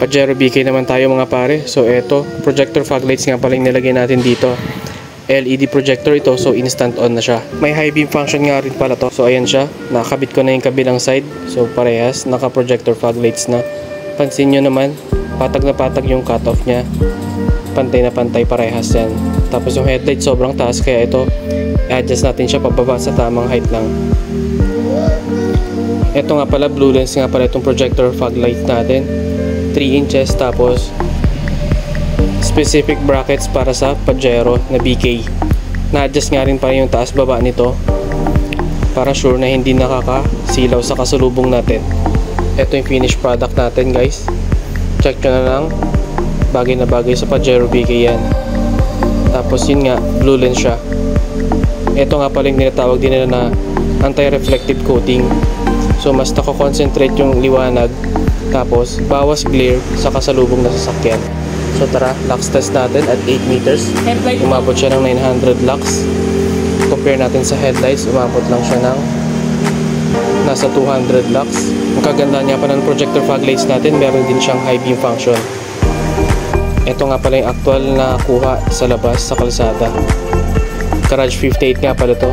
Pajero BK naman tayo mga pare. So eto, projector fog lights nga pala yung nilagay natin dito. LED projector ito, so instant on na siya. May high beam function nga rin pala to. So ayan siya, nakakabit ko na yung kabilang side. So parehas, naka projector fog lights na. Pansin nyo naman, patag na patag yung cutoff nya. Pantay na pantay, parehas yan. Tapos yung headlight sobrang taas, kaya ito i-adjust natin siya pababa sa tamang height lang. Ito nga pala, blue lens nga pala itong projector fog light natin. 3 inches, tapos specific brackets para sa Pajero na BK. Na-adjust nga rin pa yung taas baba nito para sure na hindi nakakasilaw sa kasalubong natin. Ito yung finished product natin guys. Check nyo na lang. Bagay na bagay sa Pajero BK yan. Tapos yun nga, blue lens siya. Ito nga pala yung tinatawag din nila na anti-reflective coating. So mas nako-concentrate yung liwanag, tapos bawas glare sa kasalubong na sasakyan. So tara, lux test natin at 8 meters. Umabot siya ng 900 lux. Compare natin sa headlights, umabot lang siya ng nasa 200 lux. Ang kaganda niya pa ng projector fog lights natin, meron din siyang high beam function. Ito nga pala yung actual na kuha sa labas sa kalsada. Garage 58 nga pala to.